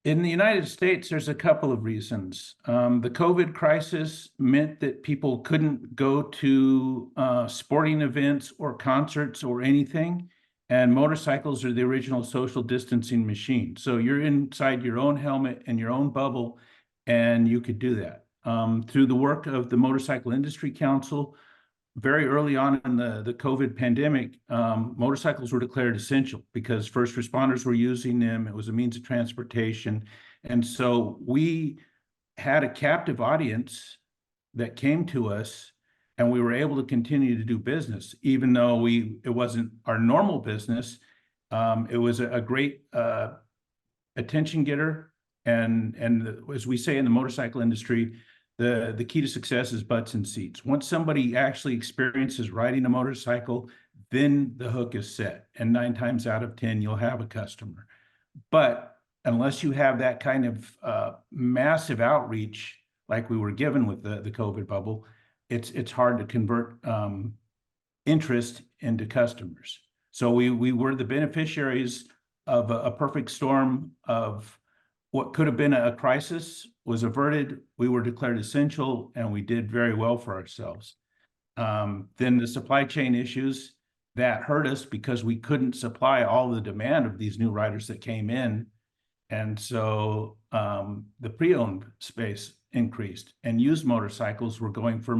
In the United States, there's a couple of reasons. The COVID crisis meant that people couldn't go to sporting events or concerts or anything, and motorcycles are the original social distancing machine. So you're inside your own helmet and your own bubble, and you could do that. Through the work of the Motorcycle Industry Council, very early on in the COVID pandemic, motorcycles were declared essential because first responders were using them. It was a means of transportation. And so we had a captive audience that came to us, and we were able to continue to do business, even though it wasn't our normal business. It was a great attention getter. And as we say in the motorcycle industry, the key to success is butts and seats. Once somebody actually experiences riding a motorcycle, then the hook is set. And 9 times out of 10, you'll have a customer. But unless you have that kind of massive outreach like we were given with the COVID bubble, it's hard to convert interest into customers. So we were the beneficiaries of a perfect storm of what could have been a crisis was averted. We were declared essential, and we did very well for ourselves. Then the supply chain issues that hurt us because we couldn't supply all the demand of these new riders that came in. And so the pre-owned space increased, and used motorcycles were going for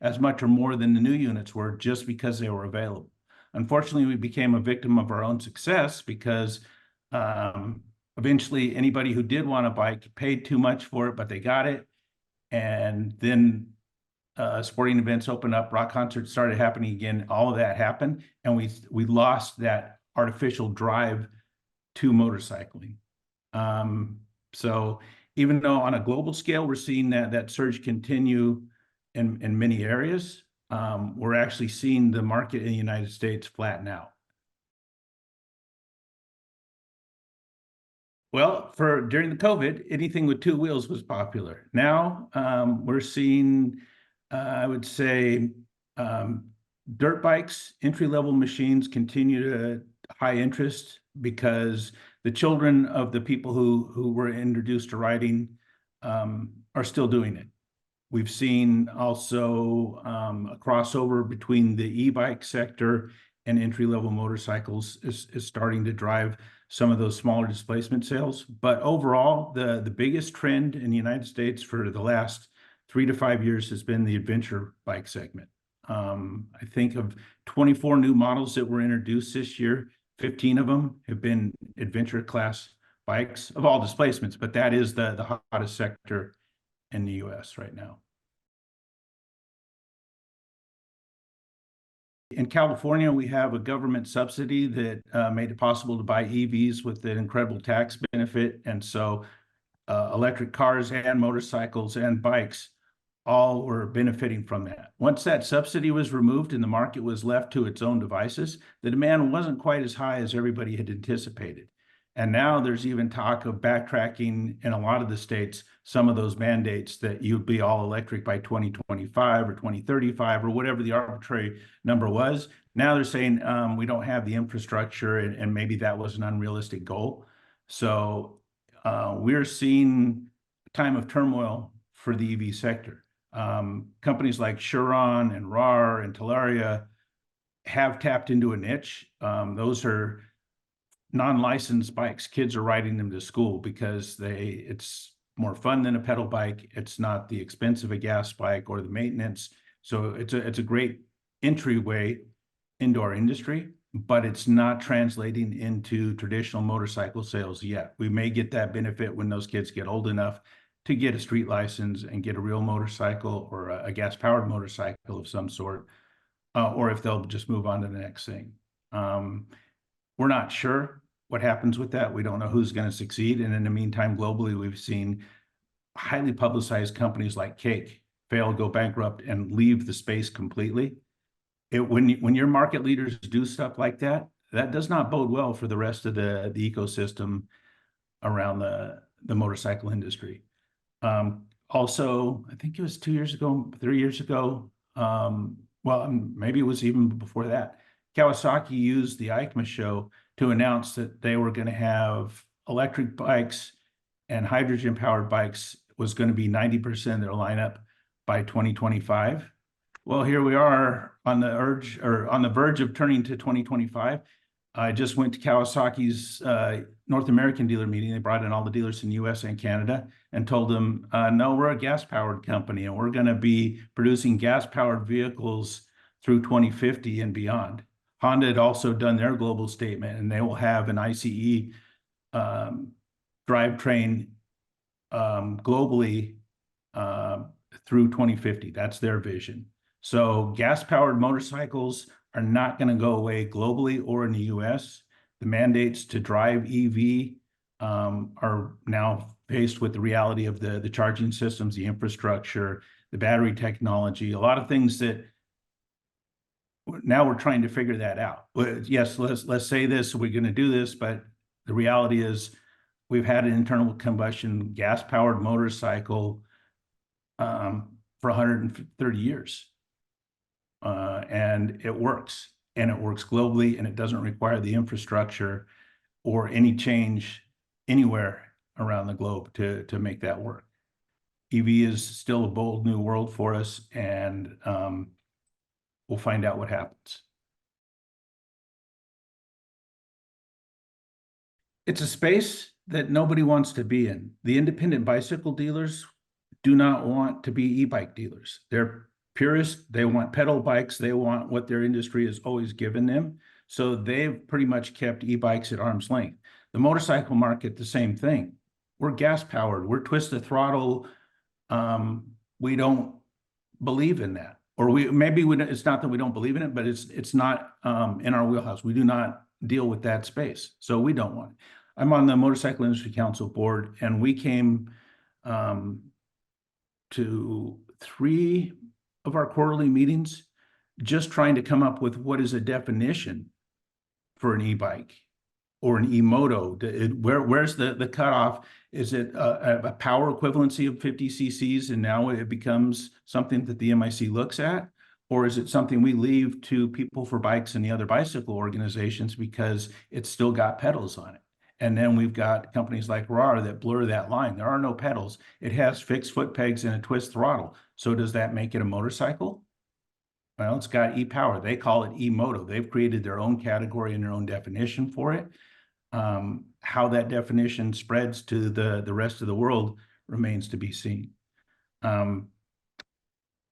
as much or more than the new units were just because they were available. Unfortunately, we became a victim of our own success because eventually anybody who did want a bike paid too much for it, but they got it. And then sporting events opened up, rock concerts started happening again. All of that happened, and we lost that artificial drive to motorcycling. So even though on a global scale, we're seeing that surge continue in many areas, we're actually seeing the market in the United States flatten out. Well, during the COVID, anything with 2 wheels was popular. Now we're seeing, I would say, dirt bikes, entry-level machines continue to high interest because the children of the people who were introduced to riding are still doing it. We've seen also a crossover between the e-bike sector and entry-level motorcycles is starting to drive some of those smaller displacement sales. But overall, the biggest trend in the United States for the last 3 to 5 years has been the adventure bike segment. I think of 24 new models that were introduced this year, 15 of them have been adventure class bikes of all displacements, but that is the hottest sector in the US right now. In California, we have a government subsidy that made it possible to buy EVs with an incredible tax benefit. And so electric cars and motorcycles and bikes all were benefiting from that. Once that subsidy was removed and the market was left to its own devices, the demand wasn't quite as high as everybody had anticipated. And now there's even talk of backtracking in a lot of the states, some of those mandates that you'd be all electric by 2025 or 2035 or whatever the arbitrary number was. Now they're saying we don't have the infrastructure, and maybe that was an unrealistic goal. So we're seeing a time of turmoil for the EV sector. Companies like Chiron and RAR and Talaria have tapped into a niche. Those are non-licensed bikes. Kids are riding them to school because it's more fun than a pedal bike. It's not the expense of a gas bike or the maintenance. So it's a great entryway into our industry, but it's not translating into traditional motorcycle sales yet. We may get that benefit when those kids get old enough to get a street license and get a real motorcycle or a gas-powered motorcycle of some sort, or if they'll just move on to the next thing. We're not sure what happens with that. We don't know who's going to succeed. And in the meantime, globally, we've seen highly publicized companies like Cake fail, go bankrupt, and leave the space completely. When your market leaders do stuff like that, that does not bode well for the rest of the ecosystem around the motorcycle industry. Also, I think it was 2 years ago, 3 years ago, well, maybe it was even before that, Kawasaki used the EICMA show to announce that they were going to have electric bikes and hydrogen-powered bikes was going to be 90% of their lineup by 2025. Well, here we are on the verge of turning to 2025. I just went to Kawasaki's North American dealer meeting. They brought in all the dealers in the US and Canada and told them, no, we're a gas-powered company, and we're going to be producing gas-powered vehicles through 2050 and beyond. Honda had also done their global statement, and they will have an ICE drivetrain globally through 2050. That's their vision. So gas-powered motorcycles are not going to go away globally or in the US. The mandates to drive EV are now faced with the reality of the charging systems, the infrastructure, the battery technology, a lot of things that now we're trying to figure that out. Yes, let's say this, we're going to do this, but the reality is we've had an internal combustion gas-powered motorcycle for 130 years. And it works globally, and it doesn't require the infrastructure or any change anywhere around the globe to make that work. EV is still a bold new world for us, and we'll find out what happens. It's a space that nobody wants to be in. The independent bicycle dealers do not want to be e-bike dealers. They're purists. They want pedal bikes. They want what their industry has always given them. So they've pretty much kept e-bikes at arm's length. The motorcycle market, the same thing. We're gas powered. We're twist the throttle. We don't believe in that. Or it's not that we don't believe in it, but it's not in our wheelhouse. We do not deal with that space. So we don't want it. I'm on the Motorcycle Industry Council board, and we came to 3 of our quarterly meetings just trying to come up with what is a definition for an e-bike or an e-moto. Where's the cutoff? Is it a power equivalency of 50 cc's and now it becomes something that the MIC looks at? Or is it something we leave to People for Bikes and the other bicycle organizations because it's still got pedals on it? And then we've got companies like RAR that blur that line. There are no pedals. It has fixed foot pegs and a twist throttle. So does that make it a motorcycle? Well, it's got e-power. They call it e-moto. They've created their own category and their own definition for it. How that definition spreads to the rest of the world remains to be seen.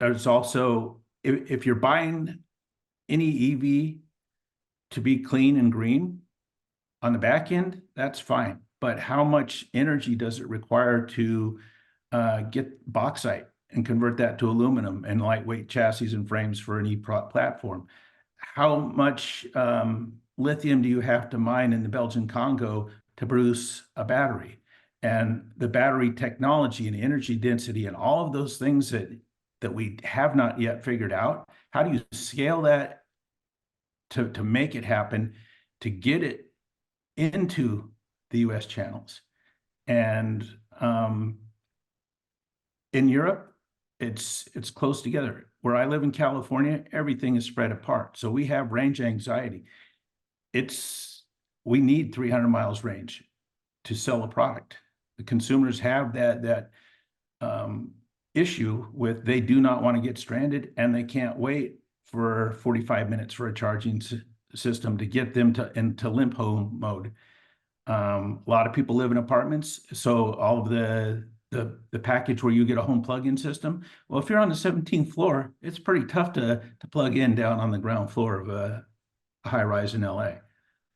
There's also, if you're buying any EV to be clean and green, on the back end, that's fine. But how much energy does it require to get bauxite and convert that to aluminum and lightweight chassis and frames for an platform? How much lithium do you have to mine in the Belgian Congo to produce a battery? And the battery technology and energy density and all of those things that we have not yet figured out, how do you scale that to make it happen, to get it into the US channels? And in Europe, it's close together. Where I live in California, everything is spread apart. So we have range anxiety. We need 300 miles range to sell a product. The consumers have that issue with, they do not want to get stranded, and they can't wait for 45 minutes for a charging system to get them into limp home mode. A lot of people live in apartments, so all of the package where you get a home plug-in system. Well, if you're on the 17th floor, it's pretty tough to plug in down on the ground floor of a high-rise in LA.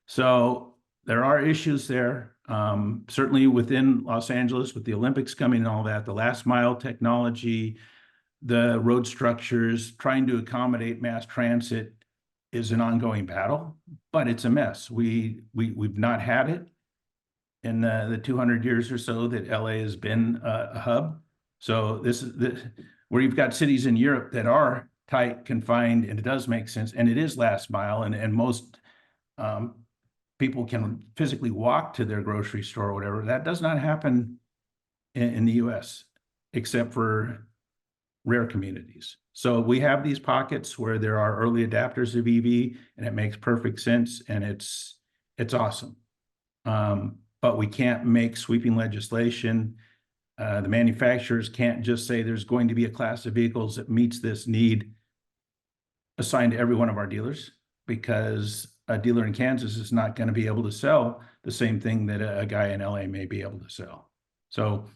So there are issues there. Certainly within Los Angeles, with the Olympics coming and all that, the last mile technology, the road structures, trying to accommodate mass transit is an ongoing battle, but it's a mess. We've not had it in the 200 years or so that LA has been a hub. So this is where you've got cities in Europe that are tight, confined, and it does make sense. And it is last mile, and most people can physically walk to their grocery store or whatever. That does not happen in the US, except for rare communities. So we have these pockets where there are early adapters of EV, and it makes perfect sense, and it's awesome. but we can't make sweeping legislation. The manufacturers can't just say there's going to be a class of vehicles that meets this need assigned to every one of our dealers, because a dealer in Kansas is not going to be able to sell the same thing that a guy in LA may be able to sell. So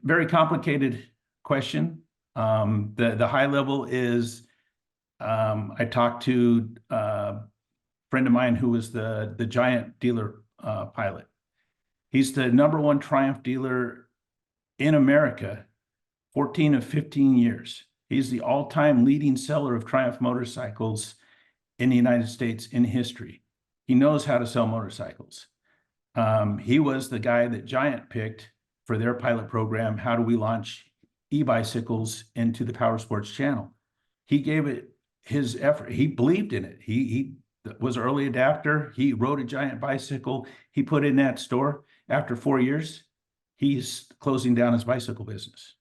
very complicated question. The high level is, I talked to a friend of mine who was the Giant dealer pilot. He's the #1 Triumph dealer in America, 14 of 15 years. He's the all-time leading seller of Triumph motorcycles in the United States in history. He knows how to sell motorcycles. He was the guy that Giant picked for their pilot program. How do we launch e-bicycles into the Powersports channel? He gave it his effort. He believed in it. He was an early adapter. He rode a Giant bicycle. He put in that store. After 4 years, he's closing down his bicycle business.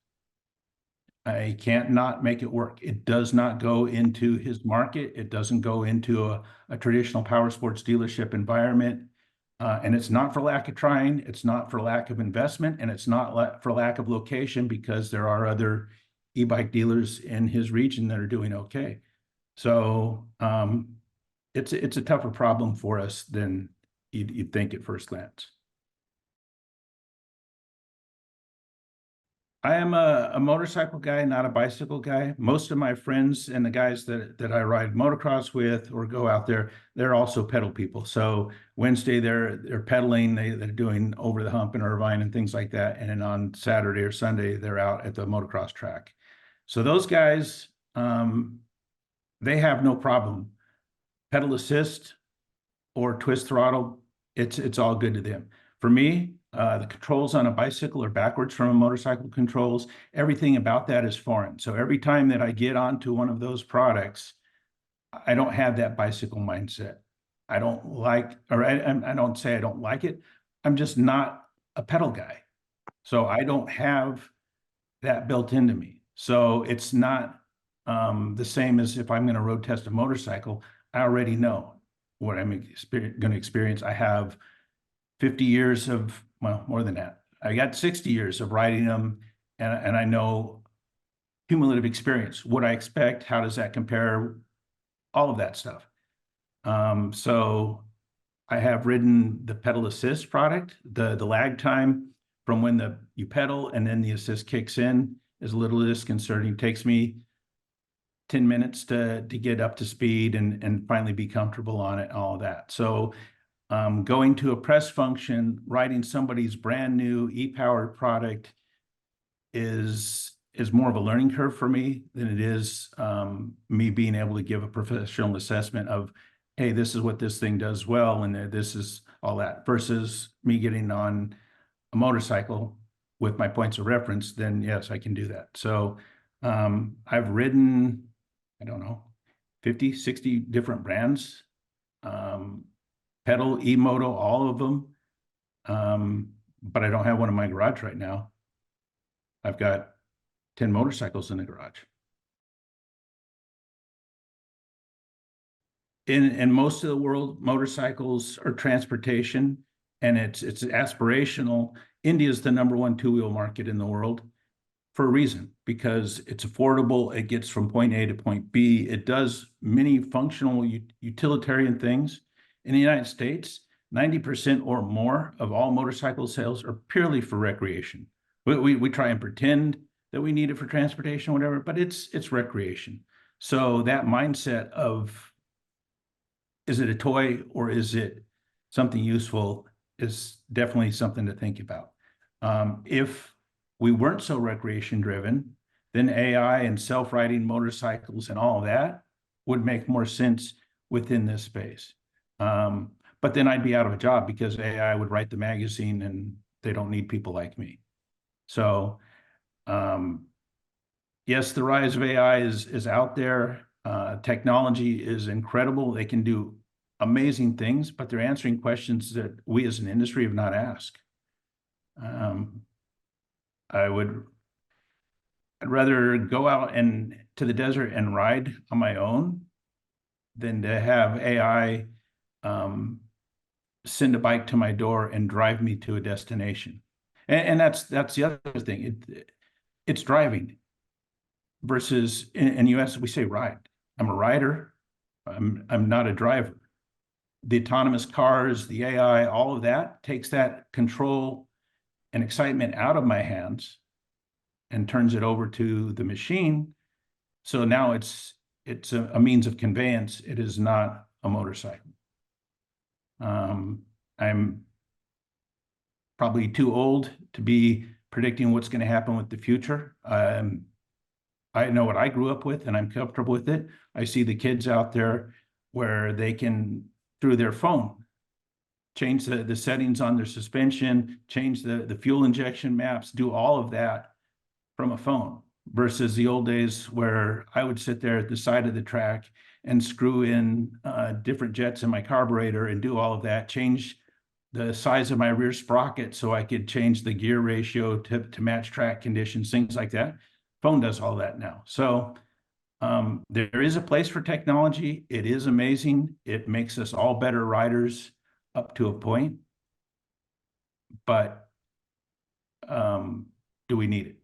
I can't not make it work. It does not go into his market. It doesn't go into a traditional Powersports dealership environment. And it's not for lack of trying. It's not for lack of investment. And it's not for lack of location, because there are other e-bike dealers in his region that are doing okay. So it's a tougher problem for us than you'd think at first glance. I am a motorcycle guy, not a bicycle guy. Most of my friends and the guys that I ride motocross with or go out there, they're also pedal people. So Wednesday they're pedaling, they're doing over the hump in Irvine and things like that. And then on Saturday or Sunday, they're out at the motocross track. So those guys, they have no problem. Pedal assist or twist throttle, it's all good to them. For me, the controls on a bicycle are backwards from a motorcycle controls. Everything about that is foreign. So every time that I get onto one of those products, I don't have that bicycle mindset. I don't like, or I don't say I don't like it. I'm just not a pedal guy. So I don't have that built into me. So it's not the same as if I'm going to road test a motorcycle. I already know what I'm going to experience. I have 50 years of, well, more than that. I got 60 years of riding them, and I know cumulative experience, what I expect, how does that compare, all of that stuff. So I have ridden the pedal assist product. The lag time from when you pedal and then the assist kicks in is a little disconcerting. It takes me 10 minutes to get up to speed and finally be comfortable on it, all of that. So going to a press function, riding somebody's brand new e-powered product is more of a learning curve for me than it is me being able to give a professional assessment of, hey, this is what this thing does well, and this is all that, versus me getting on a motorcycle with my points of reference. Then yes, I can do that. So I've ridden, I don't know, 50, 60 different brands. Pedal, e-moto, all of them. But I don't have one in my garage right now. I've got 10 motorcycles in the garage. In most of the world, motorcycles are transportation, and it's aspirational. India is the #1 two-wheel market in the world for a reason, because it's affordable. It gets from point A to point B. It does many functional utilitarian things. In the United States, 90% or more of all motorcycle sales are purely for recreation. We try and pretend that we need it for transportation, whatever, but it's recreation. So that mindset of, is it a toy or is it something useful, is definitely something to think about. If we weren't so recreation driven, then AI and self-riding motorcycles and all of that would make more sense within this space. But then I'd be out of a job, because AI would write the magazine and they don't need people like me. So yes, the rise of AI is out there. Technology is incredible. They can do amazing things, but they're answering questions that we as an industry have not asked. I'd rather go out and to the desert and ride on my own than to have AI send a bike to my door and drive me to a destination. And that's the other thing. It's driving versus in US we say ride. I'm a rider. I'm not a driver. The autonomous cars, the AI, all of that takes that control and excitement out of my hands and turns it over to the machine. So now it's a means of conveyance. It is not a motorcycle. I'm probably too old to be predicting what's going to happen with the future. I know what I grew up with, and I'm comfortable with it. I see the kids out there where they can, through their phone, change the settings on their suspension, change the fuel injection maps, do all of that from a phone, versus the old days where I would sit there at the side of the track and screw in different jets in my carburetor and do all of that, change the size of my rear sprocket so I could change the gear ratio to match track conditions, things like that. Phone does all that now. So there is a place for technology. It is amazing. It makes us all better riders up to a point. But do we need it?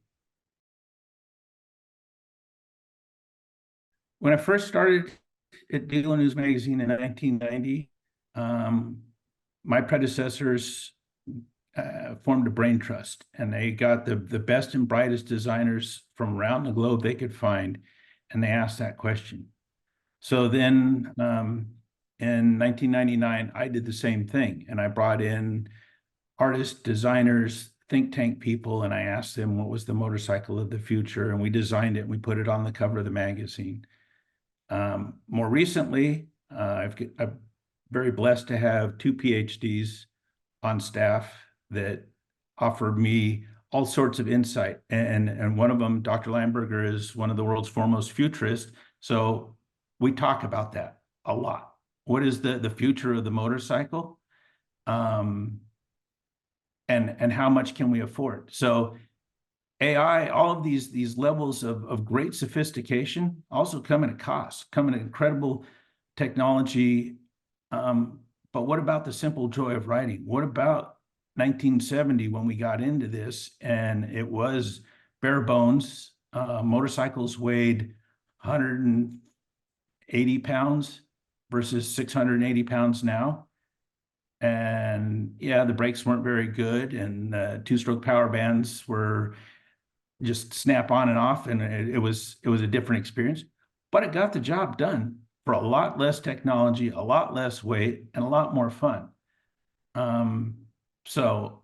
When I first started at Dealernews magazine in 1990, my predecessors formed a brain trust, and they got the best and brightest designers from around the globe they could find, and they asked that question. So then in 1999, I did the same thing, and I brought in artists, designers, think tank people, and I asked them what was the motorcycle of the future, and we designed it, and we put it on the cover of the magazine. More recently, I'm very blessed to have 2 PhDs on staff that offered me all sorts of insight. And one of them, Dr. Lamberger, is one of the world's foremost futurists. So we talk about that a lot. What is the future of the motorcycle? And how much can we afford? So AI, all of these levels of great sophistication also come at a cost, come at incredible technology. But what about the simple joy of riding? What about 1970 when we got into this and it was bare bones? Motorcycles weighed 180 pounds versus 680 pounds now. And yeah, the brakes weren't very good, and two-stroke power bands were just snap on and off, and it was a different experience, but it got the job done for a lot less technology, a lot less weight, and a lot more fun. So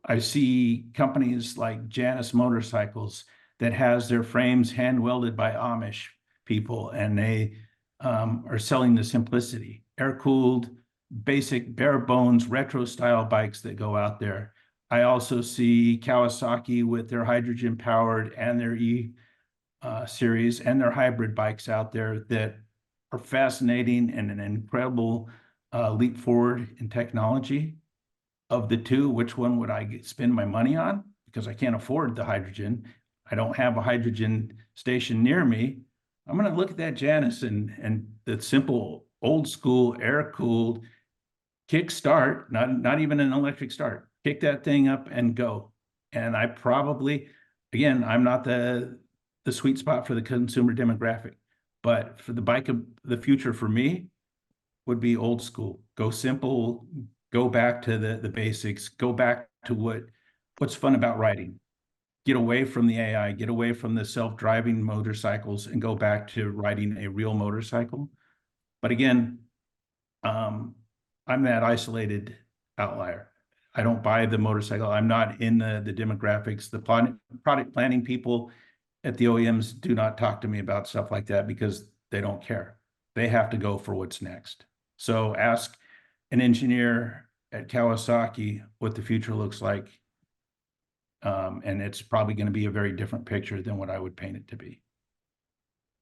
I see companies like Janus Motorcycles that has their frames hand welded by Amish people, and they are selling the simplicity, air-cooled, basic, bare bones, retro style bikes that go out there. I also see Kawasaki with their hydrogen powered and their E series and their hybrid bikes out there that are fascinating and an incredible leap forward in technology. Of the two, which one would I spend my money on? Because I can't afford the hydrogen. I don't have a hydrogen station near me. I'm going to look at that Janus and the simple old school air cooled kick start, not even an electric start. Kick that thing up and go. And I probably, again, I'm not the sweet spot for the consumer demographic, but for the bike of the future for me would be old school. Go simple, go back to the basics, go back to what's fun about riding. Get away from the AI, get away from the self-driving motorcycles and go back to riding a real motorcycle. But again, I'm that isolated outlier. I don't buy the motorcycle. I'm not in the demographics. The product planning people at the OEMs do not talk to me about stuff like that because they don't care. They have to go for what's next. So ask an engineer at Kawasaki what the future looks like. And it's probably going to be a very different picture than what I would paint it to be.